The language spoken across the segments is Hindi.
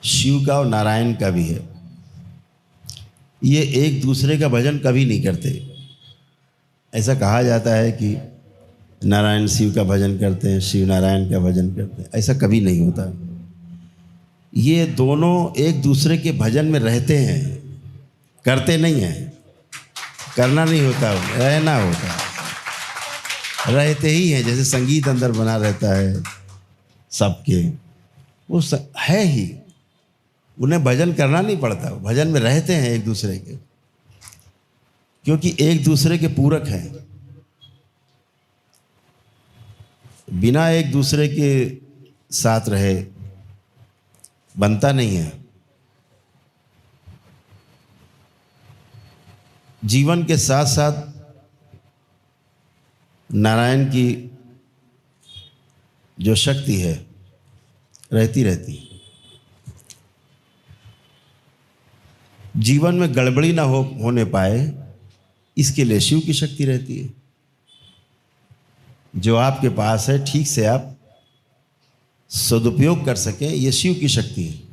शिव का और नारायण का भी है। ये एक दूसरे का भजन कभी नहीं करते। ऐसा कहा जाता है कि नारायण शिव का भजन करते हैं, शिव नारायण का भजन करते हैं, ऐसा कभी नहीं होता। ये दोनों एक दूसरे के भजन में रहते हैं, करते नहीं हैं। करना नहीं होता, रहना होता। रहते ही हैं, जैसे संगीत अंदर बना रहता है सबके, वो है ही। उन्हें भजन करना नहीं पड़ता, भजन में रहते हैं एक दूसरे के, क्योंकि एक दूसरे के पूरक हैं। बिना एक दूसरे के साथ रहे बनता नहीं है। जीवन के साथ साथ नारायण की जो शक्ति है रहती रहती। जीवन में गड़बड़ी ना होने पाए, इसके लिए शिव की शक्ति रहती है। जो आपके पास है ठीक से आप सदुपयोग कर सकें, ये शिव की शक्ति है।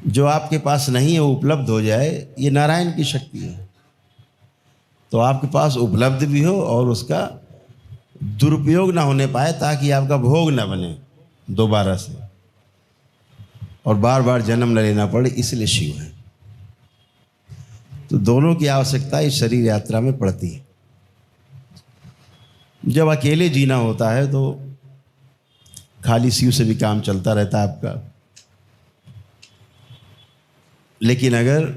जो आपके पास नहीं है वो उपलब्ध हो जाए, ये नारायण की शक्ति है। तो आपके पास उपलब्ध भी हो और उसका दुरुपयोग ना होने पाए, ताकि आपका भोग ना बने दोबारा से और बार बार जन्म न लेना पड़े, इसलिए शिव है। तो दोनों की आवश्यकता इस शरीर यात्रा में पड़ती है। जब अकेले जीना होता है तो खाली शिव से भी काम चलता रहता है आपका। लेकिन अगर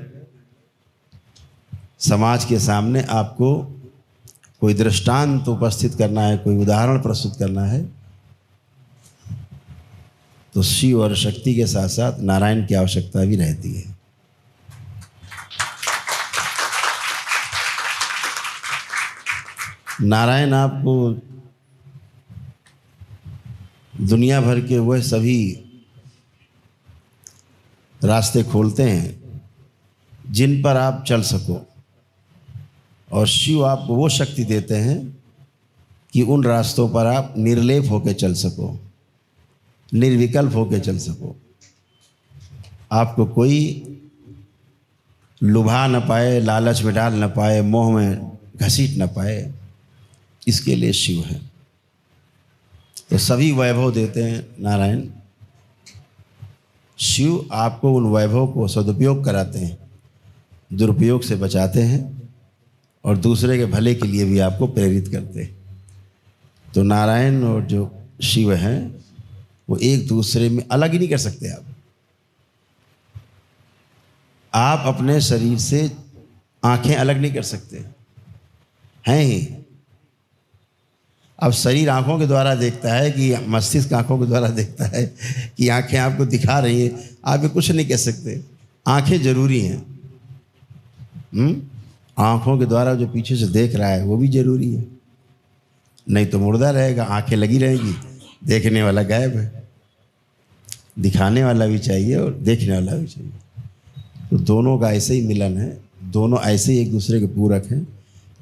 समाज के सामने आपको कोई दृष्टांत उपस्थित करना है, कोई उदाहरण प्रस्तुत करना है, तो शिव और शक्ति के साथ साथ नारायण की आवश्यकता भी रहती है। नारायण आपको दुनिया भर के वह सभी रास्ते खोलते हैं जिन पर आप चल सको, और शिव आपको वो शक्ति देते हैं कि उन रास्तों पर आप निर्लेप होकर चल सको, निर्विकल्प होकर चल सको। आपको कोई लुभा न पाए, लालच में डाल न पाए, मोह में घसीट न पाए, इसके लिए शिव है। तो सभी वैभव देते हैं नारायण। शिव आपको उन वैभव को सदुपयोग कराते हैं, दुरुपयोग से बचाते हैं, और दूसरे के भले के लिए भी आपको प्रेरित करते हैं। तो नारायण और जो शिव हैं वो एक दूसरे में अलग ही नहीं कर सकते। आप अपने शरीर से आंखें अलग नहीं कर सकते हैं ही। अब शरीर आंखों के द्वारा देखता है कि मस्तिष्क आंखों के द्वारा देखता है कि आंखें आपको दिखा रही हैं, आप ये कुछ नहीं कह सकते। आंखें जरूरी हैं। आंखों के द्वारा जो पीछे से देख रहा है वो भी जरूरी है, नहीं तो मुर्दा रहेगा। आंखें लगी रहेंगी, देखने वाला गायब है। दिखाने वाला भी चाहिए और देखने वाला भी चाहिए। तो दोनों का ऐसे ही मिलन है, दोनों ऐसे ही एक दूसरे के पूरक हैं,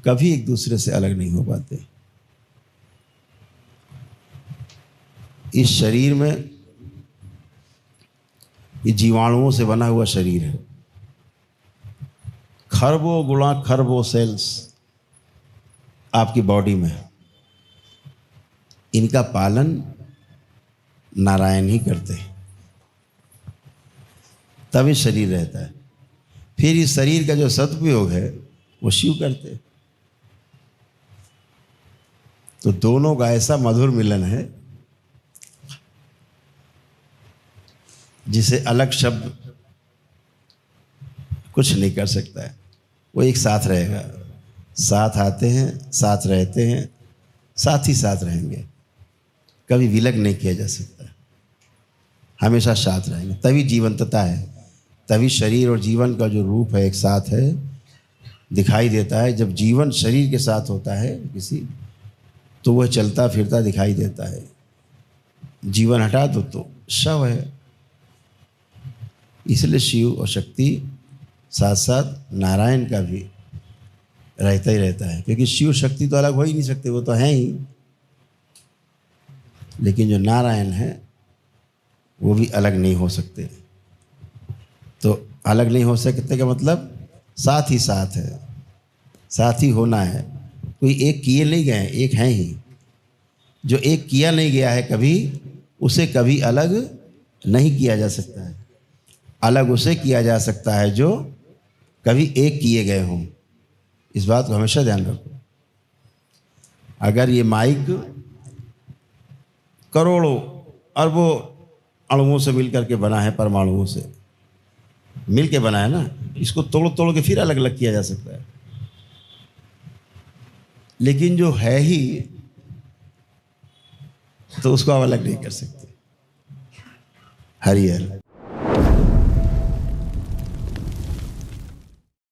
कभी एक दूसरे से अलग नहीं हो पाते। इस शरीर में, ये जीवाणुओं से बना हुआ शरीर है। खरबों गुणा खरबों सेल्स आपकी बॉडी में है। इनका पालन नारायण ही करते हैं, तभी शरीर रहता है। फिर इस शरीर का जो सदुपयोग है वो शिव करते हैं। तो दोनों का ऐसा मधुर मिलन है जिसे अलग शब्द कुछ नहीं कर सकता है। वो एक साथ रहेगा, साथ आते हैं, साथ रहते हैं, साथ ही साथ रहेंगे। कभी विलग नहीं किया जा सकता, हमेशा साथ रहेंगे। तभी जीवंतता है, तभी शरीर और जीवन का जो रूप है एक साथ है, दिखाई देता है। जब जीवन शरीर के साथ होता है किसी, तो वह चलता फिरता दिखाई देता है। जीवन हटा दो तो शव है। इसलिए शिव और शक्ति साथ साथ नारायण का भी रहता ही रहता है, क्योंकि शिव शक्ति तो अलग हो ही नहीं सकते, वो तो हैं ही। लेकिन जो नारायण है वो भी अलग नहीं हो सकते। तो अलग नहीं हो सकते का मतलब साथ ही साथ है, साथ ही होना है। कोई एक किए नहीं गए, एक हैं ही। जो एक किया नहीं गया है कभी, उसे कभी अलग नहीं किया जा सकता है। अलग उसे किया जा सकता है जो कभी एक किए गए हों। इस बात को हमेशा ध्यान रखो। अगर ये माइक करोड़ों अरबों अणुओं से मिल करके बना है, परमाणुओं से मिल के बना है ना, इसको तोड़ तोड़ के फिर अलग अलग किया जा सकता है। लेकिन जो है ही, तो उसको आप अलग नहीं कर सकते। हरिहर।